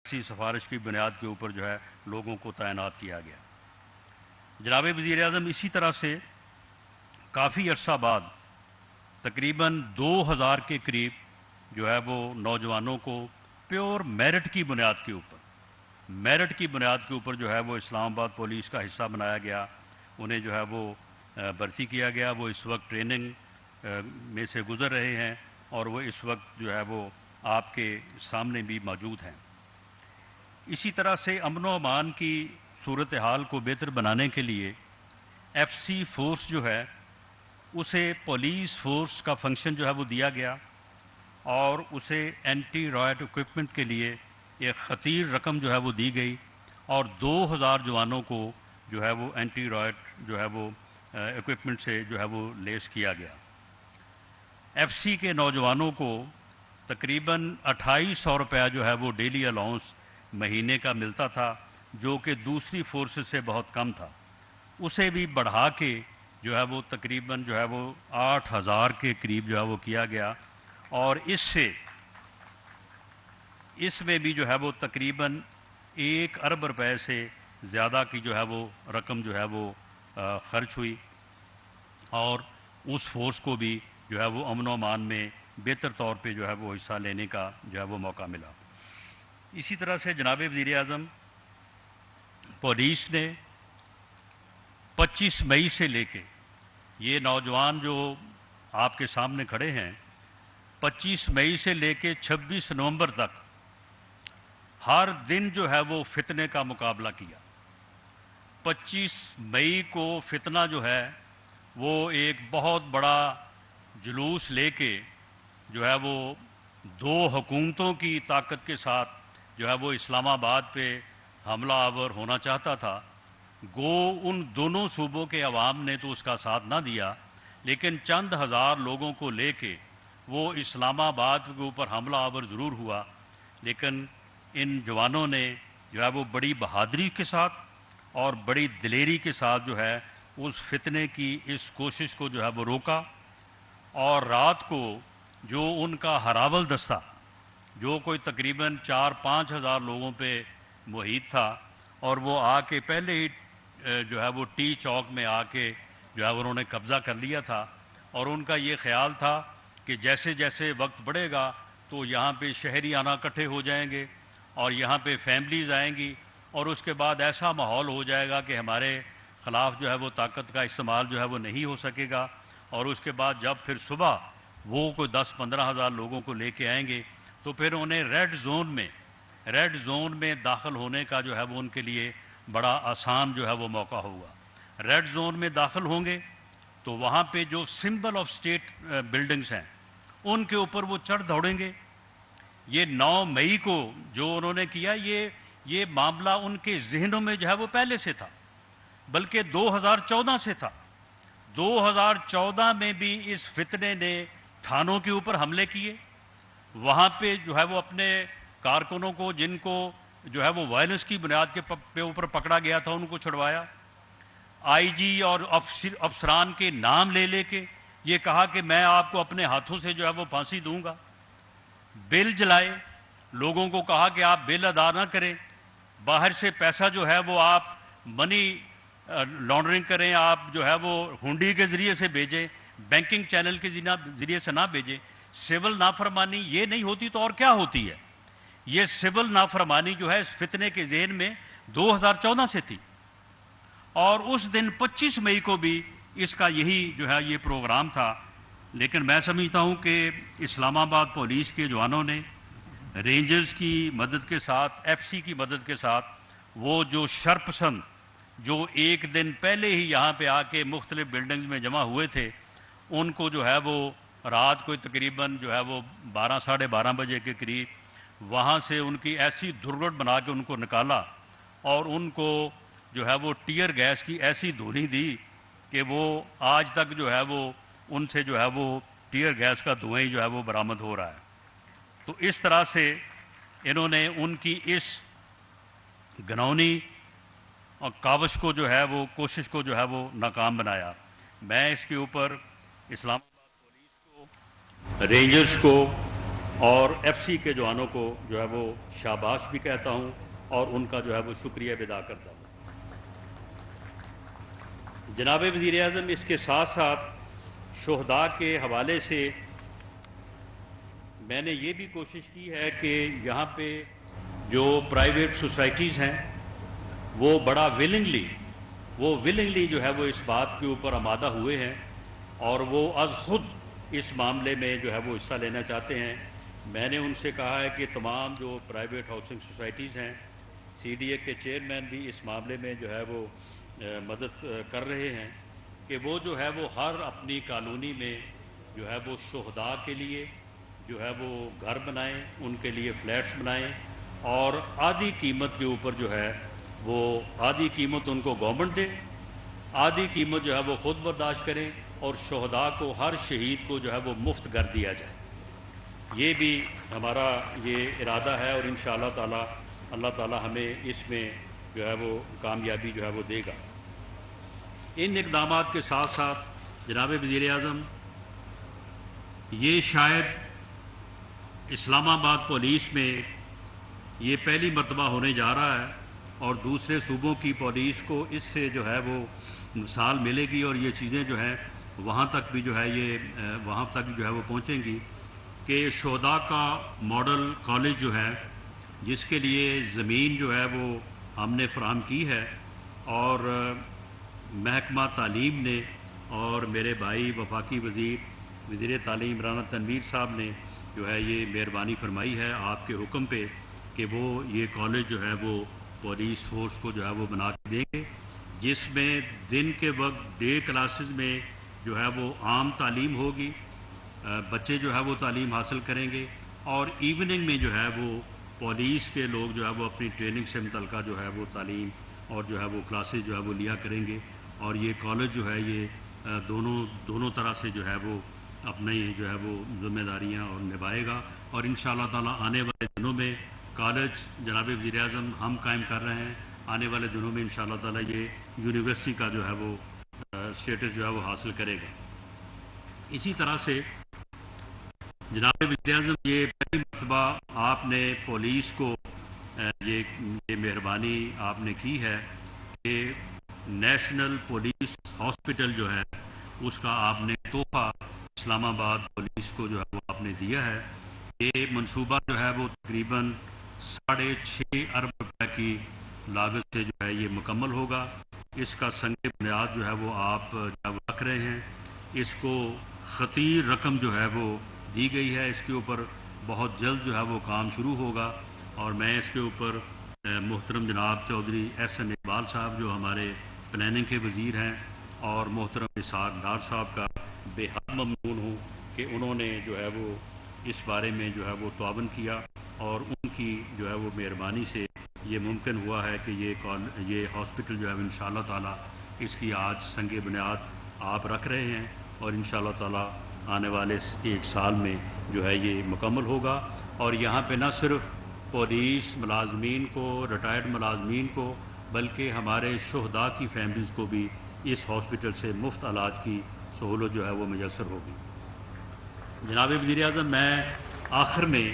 اسی سفارش کی بنیاد کے اوپر جو ہے لوگوں کو تعینات کیا گیا۔ جناب وزیر اعظم اسی طرح سے کافی عرصہ بعد تقریباً 2000 کے قریب جو ہے وہ نوجوانوں کو پیور میرٹ کی بنیاد کے اوپر جو ہے وہ اسلام آباد پولیس کا حصہ بنایا گیا، انہیں جو ہے وہ بھرتی کیا گیا۔ وہ اس وقت ٹریننگ میں سے گزر رہے ہیں اور وہ اس وقت جو ہے وہ آپ کے سامنے بھی موجود ہیں۔ اسی طرح سے امن و امان کی صورتحال کو بہتر بنانے کے لیے ایف سی فورس جو ہے اسے پولیس فورس کا فنکشن جو ہے وہ دیا گیا اور اسے اینٹی رائٹ اکوپمنٹ کے لیے ایک خطیر رقم جو ہے وہ دی گئی اور 2000 جوانوں کو جو ہے وہ اینٹی رائٹ جو ہے وہ اکوپمنٹ سے جو ہے وہ لیس کیا گیا۔ ایف سی کے نوجوانوں کو تقریباً 2800 روپیہ جو ہے وہ ڈیلی الاؤنس مہینے کا ملتا تھا، جو کہ دوسری فورسز سے بہت کم تھا۔ اسے بھی بڑھا کے جو ہے وہ تقریباً جو ہے وہ 8000 کے قریب جو ہے وہ کیا گیا اور اس میں بھی جو ہے وہ تقریباً 1 ارب روپے سے زیادہ کی جو ہے وہ رقم جو ہے وہ خرچ ہوئی اور اس فورس کو بھی جو ہے وہ امن و امان میں بہتر طور پہ جو ہے وہ حصہ لینے کا جو ہے وہ موقع ملا۔ اسی طرح سے جناب وزیر اعظم پولیس نے 25 مئی سے لے کے یہ نوجوان جو آپ کے سامنے کھڑے ہیں 25 مئی سے لے کے 26 نومبر تک ہر دن جو ہے وہ فتنے کا مقابلہ کیا۔ 25 مئی کو فتنہ جو ہے وہ ایک بہت بڑا جلوس لے کے جو ہے وہ 2 حکومتوں کی طاقت کے ساتھ جو ہے وہ اسلام آباد پہ حملہ آور ہونا چاہتا تھا۔ گو ان دونوں صوبوں کے عوام نے تو اس کا ساتھ نہ دیا، لیکن چند ہزار لوگوں کو لے کے وہ اسلام آباد کے اوپر حملہ آور ضرور ہوا، لیکن ان جوانوں نے جو ہے وہ بڑی بہادری کے ساتھ اور بڑی دلیری کے ساتھ جو ہے اس فتنے کی اس کوشش کو جو ہے وہ روکا اور رات کو جو ان کا ہراول دستہ جو کوئی تقریباً 4-5 ہزار لوگوں پہ محیط تھا اور وہ آ کے پہلے ہی جو ہے وہ ٹی چوک میں آ کے جو ہے انہوں نے قبضہ کر لیا تھا اور ان کا یہ خیال تھا کہ جیسے جیسے وقت بڑھے گا تو یہاں پہ شہری آنا اکٹھے ہو جائیں گے اور یہاں پہ فیملیز آئیں گی اور اس کے بعد ایسا ماحول ہو جائے گا کہ ہمارے خلاف جو ہے وہ طاقت کا استعمال جو ہے وہ نہیں ہو سکے گا اور اس کے بعد جب پھر صبح وہ کوئی 10-15 ہزار لوگوں کو لے کے آئیں گے تو پھر انہیں ریڈ زون میں داخل ہونے کا جو ہے وہ ان کے لیے بڑا آسان جو ہے وہ موقع ہوگا۔ ریڈ زون میں داخل ہوں گے تو وہاں پہ جو سمبل آف اسٹیٹ بلڈنگز ہیں ان کے اوپر وہ چڑھ دوڑیں گے۔ یہ 9 مئی کو جو انہوں نے کیا یہ معاملہ ان کے ذہنوں میں جو ہے وہ پہلے سے تھا، بلکہ 2014 سے تھا۔ 2014 میں بھی اس فتنے نے تھانوں کے اوپر حملے کیے، وہاں پہ جو ہے وہ اپنے کارکنوں کو جن کو جو ہے وہ وائلنس کی بنیاد کے اوپر پکڑا گیا تھا ان کو چھڑوایا۔ آئی جی اور افسران کے نام لے کے یہ کہا کہ میں آپ کو اپنے ہاتھوں سے جو ہے وہ پھانسی دوں گا۔ بل جلائے، لوگوں کو کہا کہ آپ بل ادا نہ کریں، باہر سے پیسہ جو ہے وہ آپ منی لانڈرنگ کریں، آپ جو ہے وہ ہنڈی کے ذریعے سے بھیجیں، بینکنگ چینل کے ذریعے سے نہ بھیجیں۔ سول نافرمانی یہ نہیں ہوتی تو اور کیا ہوتی ہے؟ یہ سول نافرمانی جو ہے اس فتنے کے ذہن میں 2014 سے تھی اور اس دن 25 مئی کو بھی اس کا یہی جو ہے یہ پروگرام تھا، لیکن میں سمجھتا ہوں کہ اسلام آباد پولیس کے جوانوں نے رینجرز کی مدد کے ساتھ ایف سی کی مدد کے ساتھ وہ جو شرپسند جو ایک دن پہلے ہی یہاں پہ آ کے مختلف بلڈنگز میں جمع ہوئے تھے ان کو جو ہے وہ رات کو تقریباً جو ہے وہ 12-12:30 بجے کے قریب وہاں سے ان کی ایسی دھرگٹ بنا کے ان کو نکالا اور ان کو جو ہے وہ ٹیئر گیس کی ایسی دھونی دی کہ وہ آج تک جو ہے وہ ان سے جو ہے وہ ٹیئر گیس کا دھوئیں جو ہے وہ برآمد ہو رہا ہے۔ تو اس طرح سے انہوں نے ان کی اس گھناؤنی اور کاوش کو جو ہے وہ کوشش کو جو ہے وہ ناکام بنایا۔ میں اس کے اوپر اسلام آباد پولیس کو، رینجرز کو اور ایف سی کے جوانوں کو جو ہے وہ شاباش بھی کہتا ہوں اور ان کا جو ہے وہ شکریہ بھی ادا کرتا ہوں۔ جناب وزیر اعظم، اس کے ساتھ ساتھ شہداء کے حوالے سے میں نے یہ بھی کوشش کی ہے کہ یہاں پہ جو پرائیویٹ سوسائٹیز ہیں وہ بڑا ولنگلی جو ہے وہ اس بات کے اوپر آمادہ ہوئے ہیں اور وہ از خود اس معاملے میں جو ہے وہ حصہ لینا چاہتے ہیں۔ میں نے ان سے کہا ہے کہ تمام جو پرائیویٹ ہاؤسنگ سوسائٹیز ہیں، سی ڈی اے کے چیئرمین بھی اس معاملے میں جو ہے وہ مدد کر رہے ہیں کہ وہ جو ہے وہ ہر اپنی کالونی میں جو ہے وہ شہداء کے لیے جو ہے وہ گھر بنائیں، ان کے لیے فلیٹس بنائیں اور آدھی قیمت کے اوپر جو ہے وہ آدھی قیمت ان کو گورنمنٹ دے، آدھی قیمت جو ہے وہ خود برداشت کریں اور شہداء کو ہر شہید کو جو ہے وہ مفت گھر دیا جائے۔ یہ بھی ہمارا یہ ارادہ ہے اور انشاءاللہ تعالی اللہ تعالی ہمیں اس میں جو ہے وہ کامیابی جو ہے وہ دے گا۔ ان اقدامات کے ساتھ ساتھ جناب وزیر اعظم، یہ شاید اسلام آباد پولیس میں یہ پہلی مرتبہ ہونے جا رہا ہے اور دوسرے صوبوں کی پولیس کو اس سے جو ہے وہ مثال ملے گی اور یہ چیزیں جو ہیں وہاں تک بھی جو ہے وہاں تک جو ہے وہ پہنچیں گی کہ شہداء کا ماڈل کالج جو ہے، جس کے لیے زمین جو ہے وہ ہم نے فراہم کی ہے اور محکمہ تعلیم نے اور میرے بھائی وفاقی وزیر تعلیم رانا تنویر صاحب نے جو ہے یہ مہربانی فرمائی ہے آپ کے حکم پہ کہ وہ یہ کالج جو ہے وہ پولیس فورس کو جو ہے وہ بنا کے دیں گے، جس میں دن کے وقت ڈے کلاسز میں جو ہے وہ عام تعلیم ہوگی، بچے جو ہے وہ تعلیم حاصل کریں گے اور ایوننگ میں جو ہے وہ پولیس کے لوگ جو ہے وہ اپنی ٹریننگ سے متعلقہ جو ہے وہ تعلیم اور جو ہے وہ کلاسز جو ہے وہ لیا کریں گے اور یہ کالج جو ہے یہ دونوں طرح سے جو ہے وہ اپنی جو ہے وہ ذمہ داریاں اور نبھائے گا اور انشاءاللہ تعالی آنے والے دنوں میں کالج جناب وزیر اعظم ہم قائم کر رہے ہیں، آنے والے دنوں میں انشاءاللہ تعالی یہ یونیورسٹی کا جو ہے وہ اسٹیٹس جو ہے وہ حاصل کرے گا۔ اسی طرح سے جناب وزیر اعظم، یہ پہلی مرتبہ آپ نے پولیس کو یہ مہربانی آپ نے کی ہے کہ نیشنل پولیس ہاسپٹل جو ہے اس کا آپ نے تحفہ اسلام آباد پولیس کو جو ہے وہ آپ نے دیا ہے۔ یہ منصوبہ جو ہے وہ تقریباً 6.5 ارب روپے کی لاگت سے جو ہے یہ مکمل ہوگا۔ اس کا سنگ بنیاد جو ہے وہ آپ جو ہے وہ رکھ رہے ہیں، اس کو خطیر رقم جو ہے وہ دی گئی ہے، اس کے اوپر بہت جلد جو ہے وہ کام شروع ہوگا اور میں اس کے اوپر محترم جناب چودھری ایس این اقبال صاحب جو ہمارے پلاننگ کے وزیر ہیں اور محترم اسحاق ڈار صاحب کا بے حد ممنون ہوں کہ انہوں نے جو ہے وہ اس بارے میں جو ہے وہ تعاون کیا اور ان کی جو ہے وہ مہربانی سے یہ ممکن ہوا ہے کہ یہ ہاسپٹل جو ہے انشاءاللہ تعالی اس کی آج سنگ بنیاد آپ رکھ رہے ہیں اور انشاءاللہ تعالی آنے والے 1 سال میں جو ہے یہ مکمل ہوگا اور یہاں پہ نہ صرف پولیس ملازمین کو، ریٹائرڈ ملازمین کو، بلکہ ہمارے شہداء کی فیملیز کو بھی اس ہاسپٹل سے مفت علاج کی سہولت جو ہے وہ میسر ہوگی۔ جناب وزیر اعظم، میں آخر میں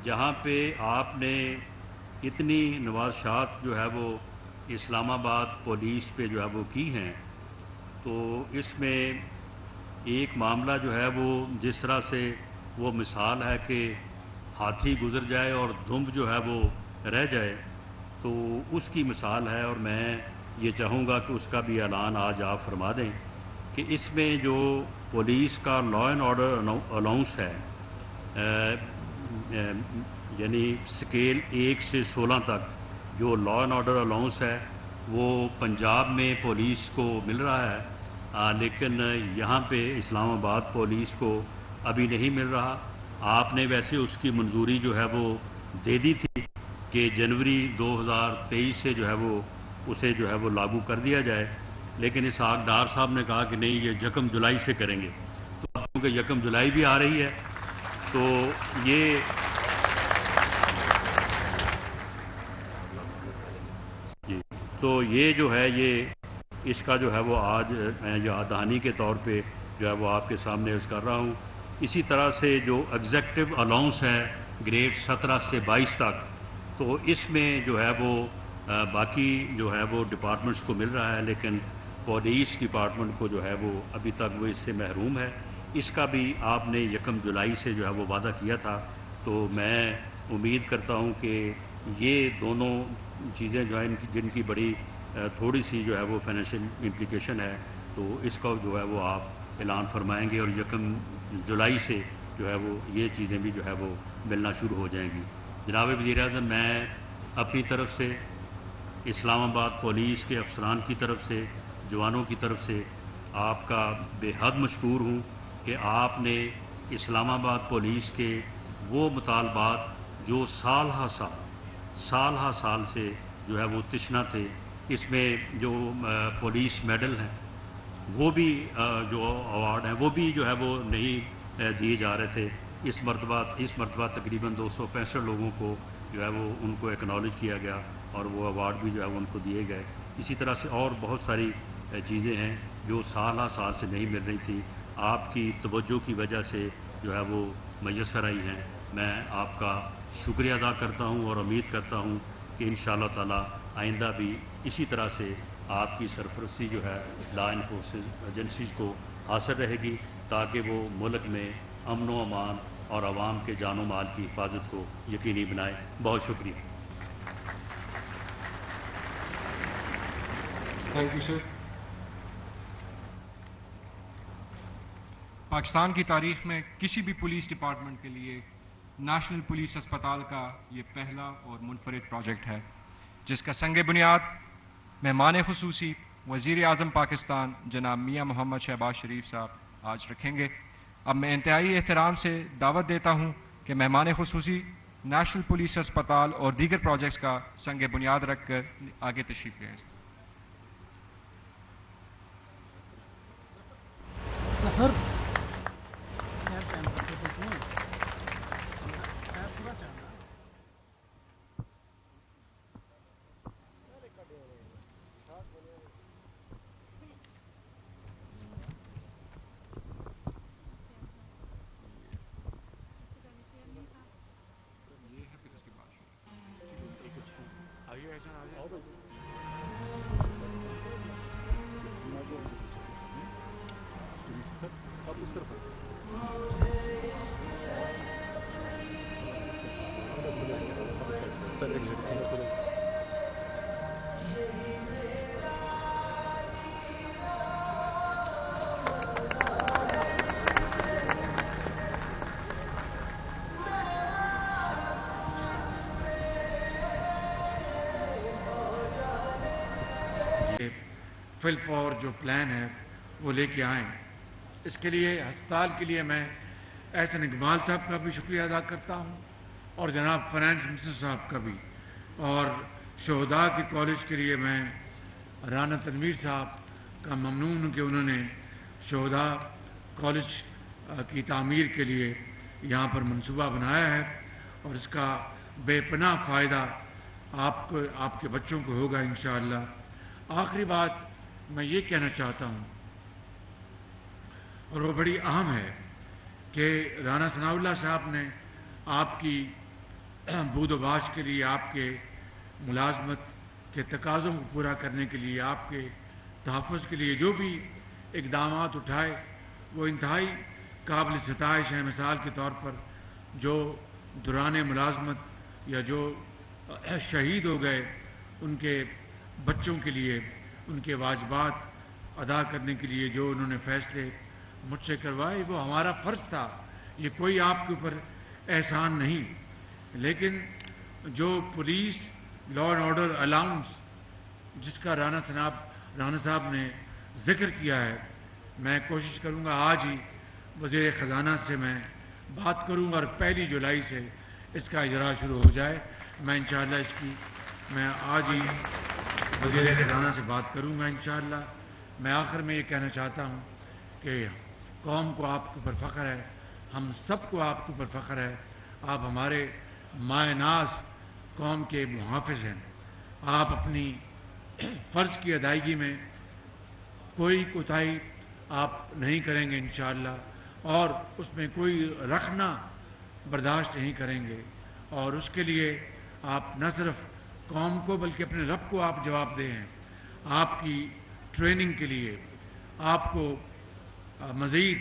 جہاں پہ آپ نے اتنی نوازشات جو ہے وہ اسلام آباد پولیس پہ جو ہے وہ کی ہیں، تو اس میں ایک معاملہ جو ہے وہ جس طرح سے وہ مثال ہے کہ ہاتھی گزر جائے اور دھند جو ہے وہ رہ جائے، تو اس کی مثال ہے اور میں یہ چاہوں گا کہ اس کا بھی اعلان آج آپ فرما دیں کہ اس میں جو پولیس کا لا اینڈ آرڈر الاؤنس ہے، یعنی سکیل 1 سے 16 تک جو لا اینڈ آرڈر الاؤنس ہے وہ پنجاب میں پولیس کو مل رہا ہے، لیکن یہاں پہ اسلام آباد پولیس کو ابھی نہیں مل رہا۔ آپ نے ویسے اس کی منظوری جو ہے وہ دے دی تھی کہ جنوری 2023 سے جو ہے وہ اسے جو ہے وہ لاگو کر دیا جائے، لیکن اسحاق ڈار صاحب نے کہا کہ نہیں، یہ 1 جولائی سے کریں گے، تو اب کیونکہ 1 جولائی بھی آ رہی ہے تو یہ جو ہے یہ اس کا جو ہے وہ آج میں یاد دہانی کے طور پہ جو ہے وہ آپ کے سامنے عرض کر رہا ہوں اسی طرح سے جو ایگزیکٹو الاؤنس ہے گریڈ 17 سے 22 تک، تو اس میں جو ہے وہ باقی جو ہے وہ ڈپارٹمنٹس کو مل رہا ہے، لیکن پولیس ڈپارٹمنٹ کو جو ہے وہ ابھی تک وہ اس سے محروم ہے۔ اس کا بھی آپ نے 1 جولائی سے جو ہے وہ وعدہ کیا تھا، تو میں امید کرتا ہوں کہ یہ دونوں چیزیں جو ہیں جن کی بڑی تھوڑی سی جو ہے وہ فائنینشیل امپلیکیشن ہے، تو اس کا جو ہے وہ آپ اعلان فرمائیں گے، اور 1 جولائی سے جو ہے وہ یہ چیزیں بھی جو ہے وہ ملنا شروع ہو جائیں گی۔ جناب وزیر اعظم، میں اپنی طرف سے اسلام آباد پولیس کے افسران کی طرف سے، جوانوں کی طرف سے آپ کا بے حد مشکور ہوں کہ آپ نے اسلام آباد پولیس کے وہ مطالبات جو سال ہا سال سے جو ہے وہ تشنا تھے، اس میں جو پولیس میڈل ہیں وہ بھی جو ایوارڈ ہیں وہ بھی جو ہے وہ نہیں دیے جا رہے تھے، اس مرتبہ تقریباً 265 لوگوں کو جو ہے وہ ان کو ایکنالج کیا گیا اور وہ ایوارڈ بھی جو ہے وہ ان کو دیے گئے۔ اسی طرح سے اور بہت ساری چیزیں ہیں جو سال سے نہیں مل رہی تھی، آپ کی توجہ کی وجہ سے جو ہے وہ میسر آئی ہیں۔ میں آپ کا شکریہ ادا کرتا ہوں اور امید کرتا ہوں کہ انشاءاللہ تعالی آئندہ بھی اسی طرح سے آپ کی سرپرستی جو ہے لا انفورسنگ ایجنسیز کو حاصل رہے گی، تاکہ وہ ملک میں امن و امان اور عوام کے جان و مال کی حفاظت کو یقینی بنائے۔ بہت شکریہ۔ Thank you sir. پاکستان کی تاریخ میں کسی بھی پولیس ڈپارٹمنٹ کے لیے نیشنل پولیس اسپتال کا یہ پہلا اور منفرد پروجیکٹ ہے، جس کا سنگ بنیاد مہمان خصوصی وزیر اعظم پاکستان جناب میاں محمد شہباز شریف صاحب آج رکھیں گے۔ اب میں انتہائی احترام سے دعوت دیتا ہوں کہ مہمان خصوصی نیشنل پولیس اسپتال اور دیگر پروجیکٹس کا سنگ بنیاد رکھ کر آگے تشریف لے آئیں۔ فل فور جو پلان ہے وہ لے کے آئیں۔ اس کے لیے ہسپتال کے لیے میں احسن اقبال صاحب کا بھی شکریہ ادا کرتا ہوں، اور جناب فائنانس منسٹر صاحب کا بھی، اور شہداء کے کالج کے لیے میں رانا تنویر صاحب کا ممنون ہوں کہ انہوں نے شہداء کالج کی تعمیر کے لیے یہاں پر منصوبہ بنایا ہے، اور اس کا بے پناہ فائدہ آپ کے بچوں کو ہوگا انشاءاللہ۔ آخری بات میں یہ کہنا چاہتا ہوں، اور وہ بڑی اہم ہے، کہ رانا ثناء اللہ صاحب نے آپ کی بود و باش کے لیے، آپ کے ملازمت کے تقاضوں کو پورا کرنے کے لیے، آپ کے تحفظ کے لیے جو بھی اقدامات اٹھائے وہ انتہائی قابل ستائش ہیں۔ مثال کے طور پر جو دوران ملازمت یا جو شہید ہو گئے ان کے بچوں کے لیے ان کے واجبات ادا کرنے کے لیے جو انہوں نے فیصلے مجھ سے کروائے، وہ ہمارا فرض تھا، یہ کوئی آپ کے اوپر احسان نہیں۔ لیکن جو police law and order allowance جس کا رانا صاحب نے ذکر کیا ہے، میں کوشش کروں گا آج ہی وزیر خزانہ سے میں بات کروں گا، اور 1 جولائی سے اس کا اجرا شروع ہو جائے۔ میں انشاءاللہ میں آج ہی وزیر خزانہ سے بات کروں گا انشاءاللہ۔ میں آخر میں یہ کہنا چاہتا ہوں کہ قوم کو آپ کے اوپر فخر ہے، ہم سب کو آپ کے اوپر فخر ہے، آپ ہمارے مائے ناز قوم کے محافظ ہیں۔ آپ اپنی فرض کی ادائیگی میں کوئی کوتاہی آپ نہیں کریں گے انشاءاللہ، اور اس میں کوئی رکھنا برداشت نہیں کریں گے، اور اس کے لیے آپ نہ صرف قوم کو بلکہ اپنے رب کو آپ جواب دہ ہیں۔ آپ کی ٹریننگ کے لیے، آپ کو مزید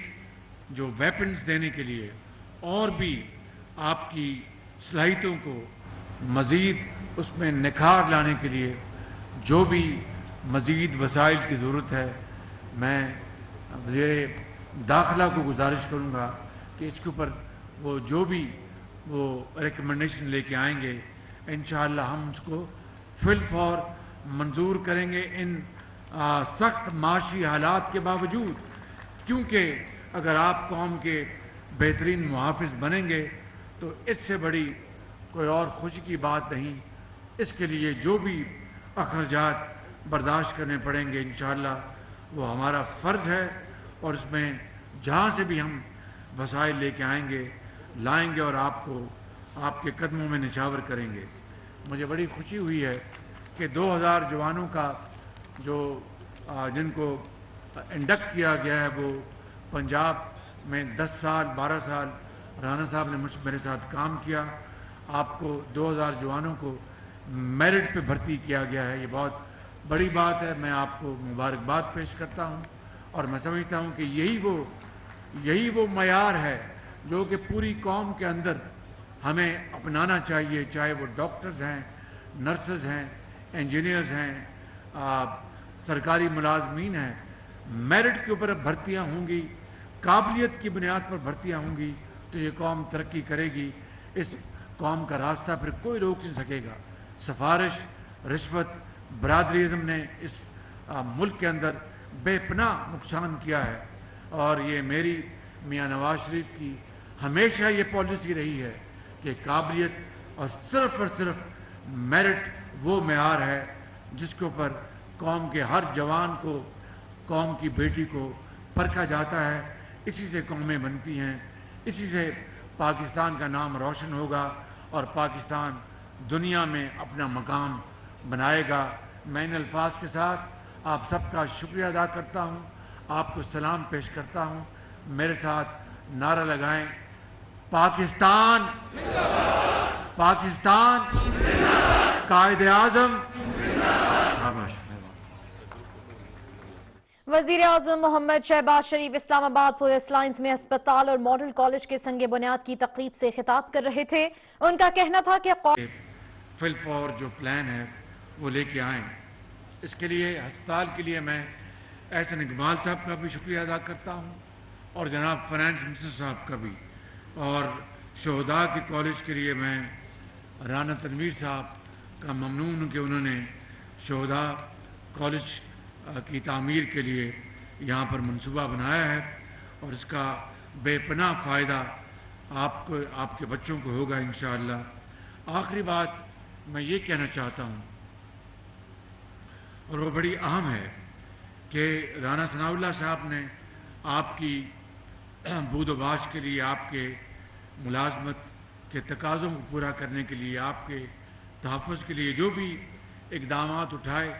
جو ویپنز دینے کے لیے، اور بھی آپ کی صلاحیتوں کو مزید اس میں نکھار لانے کے لیے جو بھی مزید وسائل کی ضرورت ہے، میں وزیر داخلہ کو گزارش کروں گا کہ اس کے اوپر وہ جو بھی وہ ریکمنڈیشن لے کے آئیں گے انشاءاللہ ہم اس کو فی الفور منظور کریں گے، ان سخت معاشی حالات کے باوجود، کیونکہ اگر آپ قوم کے بہترین محافظ بنیں گے تو اس سے بڑی کوئی اور خوشی کی بات نہیں۔ اس کے لیے جو بھی اخراجات برداشت کرنے پڑیں گے انشاءاللہ وہ ہمارا فرض ہے، اور اس میں جہاں سے بھی ہم وسائل لے کے آئیں گے لائیں گے اور آپ کو آپ کے قدموں میں نچھاور کریں گے۔ مجھے بڑی خوشی ہوئی ہے کہ 2000 جوانوں کا جو جن کو انڈکٹ کیا گیا ہے وہ پنجاب میں 10 سال 12 سال رانا صاحب نے میرے ساتھ کام کیا۔ آپ کو 2000 جوانوں کو میرٹ پہ بھرتی کیا گیا ہے، یہ بہت بڑی بات ہے۔ میں آپ کو مبارکباد پیش کرتا ہوں، اور میں سمجھتا ہوں کہ یہی وہ معیار ہے جو کہ پوری قوم کے اندر ہمیں اپنانا چاہیے، چاہے وہ ڈاکٹرز ہیں، نرسز ہیں، انجینئرز ہیں، سرکاری ملازمین ہیں۔ میرٹ کے اوپر بھرتیاں ہوں گی، قابلیت کی بنیاد پر بھرتیاں ہوں گی تو یہ قوم ترقی کرے گی۔ اس قوم کا راستہ پھر کوئی روک نہیں سکے گا۔ سفارش، رشوت، برادری ازم نے اس ملک کے اندر بے پناہ نقصان کیا ہے، اور یہ میری میاں نواز شریف کی ہمیشہ یہ پالیسی رہی ہے کہ قابلیت اور صرف میرٹ وہ معیار ہے جس کے اوپر قوم کے ہر جوان کو، قوم کی بیٹی کو پرکھا جاتا ہے۔ اسی سے قومیں بنتی ہیں، اسی سے پاکستان کا نام روشن ہوگا اور پاکستان دنیا میں اپنا مقام بنائے گا۔ میں ان الفاظ کے ساتھ آپ سب کا شکریہ ادا کرتا ہوں، آپ کو سلام پیش کرتا ہوں۔ میرے ساتھ نعرہ لگائیں، پاکستان، پاکستان، قائد اعظم۔ شاباش۔ وزیر اعظم محمد شہباز شریف اسلام آباد پولیس لائنز میں اسپتال اور ماڈل کالج کے سنگ بنیاد کی تقریب سے خطاب کر رہے تھے۔ ان کا کہنا تھا کہ فی الفور جو پلان ہے وہ لے کے آئیں۔ اس کے لیے ہسپتال کے لیے میں احسن اقبال صاحب کا بھی شکریہ ادا کرتا ہوں، اور جناب فائنانس منسٹر صاحب کا بھی، اور شہداء کی کالج کے لیے میں رانا تنویر صاحب کا ممنون ہوں کہ انہوں نے شہداء کالج کی تعمیر کے لیے یہاں پر منصوبہ بنایا ہے، اور اس کا بے پناہ فائدہ آپ کو، آپ کے بچوں کو ہوگا انشاءاللہ۔ آخری بات میں یہ کہنا چاہتا ہوں، اور وہ بڑی اہم ہے، کہ رانا ثناء اللہ صاحب نے آپ کی بود و باش کے لیے، آپ کے ملازمت کے تقاضوں کو پورا کرنے کے لیے، آپ کے تحفظ کے لیے جو بھی اقدامات اٹھائے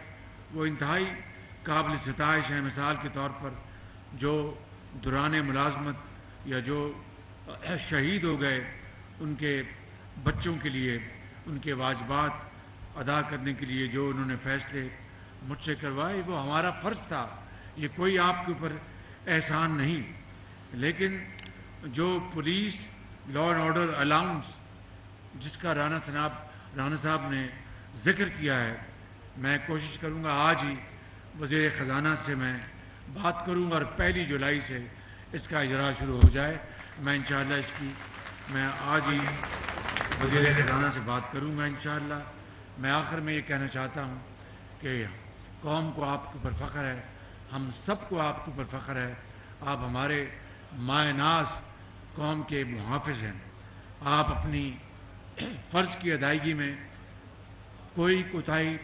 وہ انتہائی قابل ستائش ہیں۔ مثال کے طور پر جو دوران ملازمت یا جو شہید ہو گئے ان کے بچوں کے لیے ان کے واجبات ادا کرنے کے لیے جو انہوں نے فیصلے مجھ سے کروائے، وہ ہمارا فرض تھا، یہ کوئی آپ کے اوپر احسان نہیں۔ لیکن جو police law and order allowance جس کا رانا صاحب نے ذکر کیا ہے، میں کوشش کروں گا آج ہی وزیر خزانہ سے میں بات کروں گا، اور 1 جولائی سے اس کا اجرا شروع ہو جائے۔ میں انشاءاللہ اس کی میں آج ہی وزیر خزانہ سے بات کروں گا انشاءاللہ۔ میں آخر میں یہ کہنا چاہتا ہوں کہ قوم کو آپ کے اوپر فخر ہے، ہم سب کو آپ کے اوپر فخر ہے، آپ ہمارے مائے ناز قوم کے محافظ ہیں۔ آپ اپنی فرض کی ادائیگی میں کوئی کوتاہی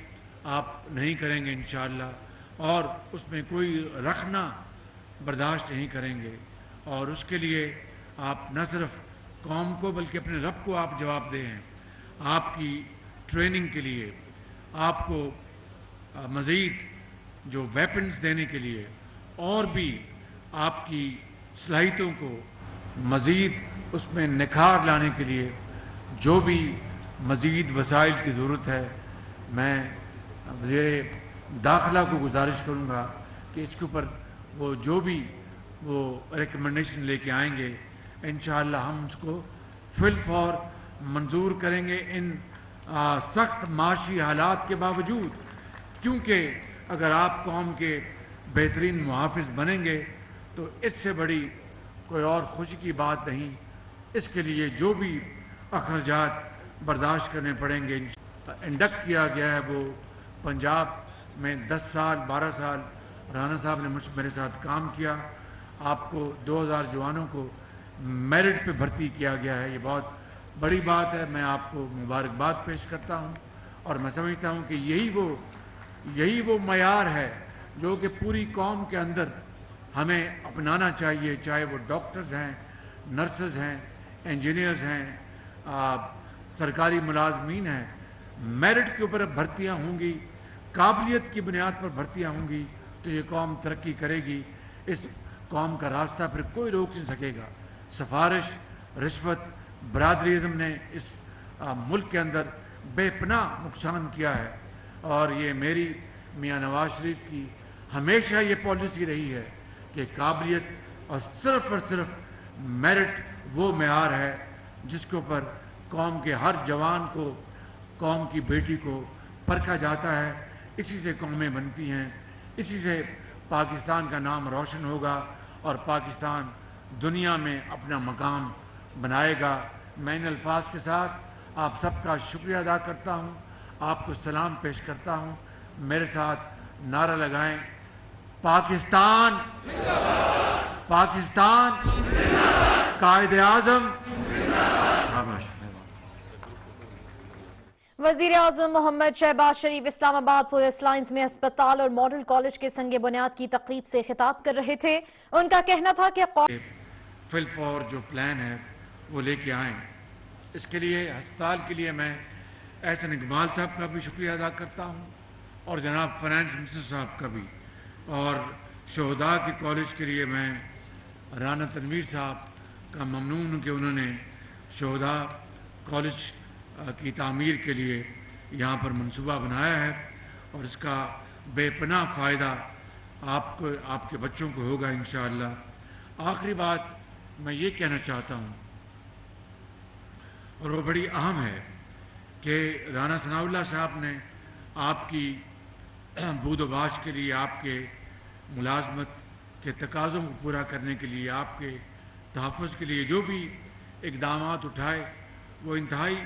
آپ نہیں کریں گے انشاءاللہ، اور اس میں کوئی رکھنا برداشت نہیں کریں گے، اور اس کے لیے آپ نہ صرف قوم کو بلکہ اپنے رب کو آپ جواب دہ ہیں۔ آپ کی ٹریننگ کے لیے، آپ کو مزید جو ویپنز دینے کے لیے، اور بھی آپ کی صلاحیتوں کو مزید اس میں نکھار لانے کے لیے جو بھی مزید وسائل کی ضرورت ہے، میں وزیر داخلہ کو گزارش کروں گا کہ اس کے اوپر وہ جو بھی وہ ریکمنڈیشن لے کے آئیں گے انشاءاللہ ہم اس کو فی الفور منظور کریں گے ان سخت معاشی حالات کے باوجود، کیونکہ اگر آپ قوم کے بہترین محافظ بنیں گے تو اس سے بڑی کوئی اور خوشی کی بات نہیں۔ اس کے لیے جو بھی اخراجات برداشت کرنے پڑیں گے۔ انڈکٹ کیا گیا ہے وہ پنجاب میں 10 سال 12 سال رانا صاحب نے میرے ساتھ کام کیا، آپ کو 2000 جوانوں کو میرٹ پہ بھرتی کیا گیا ہے، یہ بہت بڑی بات ہے، میں آپ کو مبارکباد پیش کرتا ہوں، اور میں سمجھتا ہوں کہ یہی وہ معیار ہے جو کہ پوری قوم کے اندر ہمیں اپنانا چاہیے، چاہے وہ ڈاکٹرز ہیں، نرسز ہیں، انجینئرز ہیں، سرکاری ملازمین ہیں۔ میرٹ کے اوپر بھرتیاں ہوں گی، قابلیت کی بنیاد پر بھرتیاں ہوں گی تو یہ قوم ترقی کرے گی، اس قوم کا راستہ پھر کوئی روک نہیں سکے گا۔ سفارش، رشوت، برادری ازم نے اس ملک کے اندر بے پناہ نقصان کیا ہے، اور یہ میری میاں نواز شریف کی ہمیشہ یہ پالیسی رہی ہے کہ قابلیت اور صرف میرٹ وہ معیار ہے جس کے اوپر قوم کے ہر جوان کو، قوم کی بیٹی کو پرکھا جاتا ہے، اسی سے قومیں بنتی ہیں، اسی سے پاکستان کا نام روشن ہوگا اور پاکستان دنیا میں اپنا مقام بنائے گا۔ میں ان الفاظ کے ساتھ آپ سب کا شکریہ ادا کرتا ہوں، آپ کو سلام پیش کرتا ہوں۔ میرے ساتھ نعرہ لگائیں، پاکستان پاکستان قائد اعظم۔ وزیر اعظم محمد شہباز شریف اسلام آباد پولیس لائنز میں اسپتال اور ماڈل کالج کے سنگ بنیاد کی تقریب سے خطاب کر رہے تھے۔ ان کا کہنا تھا کہ فی الفور جو پلان ہے وہ لے کے آئیں۔ اس کے لیے ہسپتال کے لیے میں احسن اقبال صاحب کا بھی شکریہ ادا کرتا ہوں، اور جناب فائنانس منسٹر صاحب کا بھی، اور شہداء کے کالج کے لیے میں رانا تنویر صاحب کا ممنون ہوں کہ انہوں نے شہداء کالج کی تعمیر کے لیے یہاں پر منصوبہ بنایا ہے، اور اس کا بے پناہ فائدہ آپ کو، آپ کے بچوں کو ہوگا انشاءاللہ۔ آخری بات میں یہ کہنا چاہتا ہوں، اور وہ بڑی اہم ہے، کہ رانا ثناء اللہ صاحب نے آپ کی بود و باش کے لیے، آپ کے ملازمت کے تقاضوں کو پورا کرنے کے لیے، آپ کے تحفظ کے لیے جو بھی اقدامات اٹھائے وہ انتہائی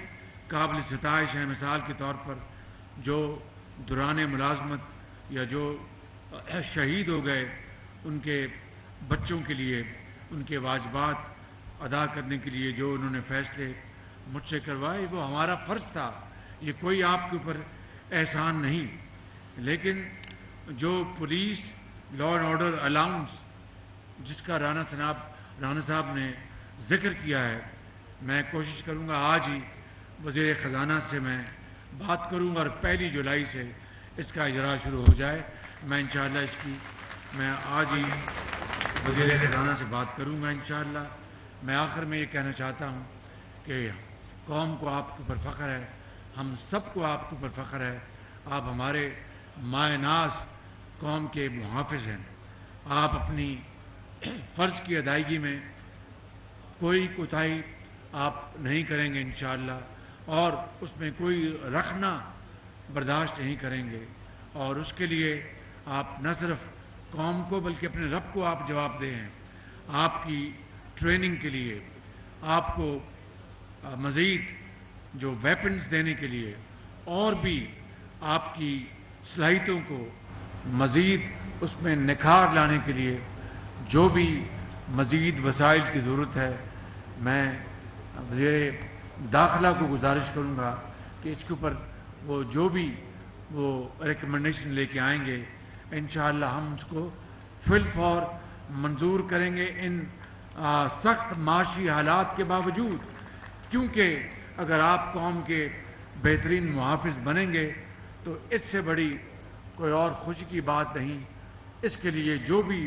قابل ستائش ہیں۔ مثال کے طور پر جو دوران ملازمت یا جو شہید ہو گئے ان کے بچوں کے لیے ان کے واجبات ادا کرنے کے لیے جو انہوں نے فیصلے مجھ سے کروائے، وہ ہمارا فرض تھا، یہ کوئی آپ کے اوپر احسان نہیں۔ لیکن جو police law and order allowance جس کا رانا صاحب نے ذکر کیا ہے، میں کوشش کروں گا آج ہی وزیر خزانہ سے میں بات کروں گا، اور 1 جولائی سے اس کا اجرا شروع ہو جائے۔ میں انشاءاللہ اس کی میں آج ہی وزیر خزانہ سے بات کروں گا انشاءاللہ۔ میں آخر میں یہ کہنا چاہتا ہوں کہ قوم کو آپ کے اوپر فخر ہے، ہم سب کو آپ کے اوپر فخر ہے، آپ ہمارے مائے ناز قوم کے محافظ ہیں، آپ اپنی فرض کی ادائیگی میں کوئی کوتاہی آپ نہیں کریں گے انشاءاللہ، اور اس میں کوئی رخنہ برداشت نہیں کریں گے، اور اس کے لیے آپ نہ صرف قوم کو بلکہ اپنے رب کو آپ جواب دہ ہیں۔ آپ کی ٹریننگ کے لیے، آپ کو مزید جو ویپنز دینے کے لیے، اور بھی آپ کی صلاحیتوں کو مزید اس میں نکھار لانے کے لیے جو بھی مزید وسائل کی ضرورت ہے، میں وزیر داخلہ کو گزارش کروں گا کہ اس کے اوپر وہ جو بھی وہ ریکمنڈیشن لے کے آئیں گے انشاءاللہ ہم اس کو فی الفور منظور کریں گے ان سخت معاشی حالات کے باوجود، کیونکہ اگر آپ قوم کے بہترین محافظ بنیں گے تو اس سے بڑی کوئی اور خوشی کی بات نہیں۔ اس کے لیے جو بھی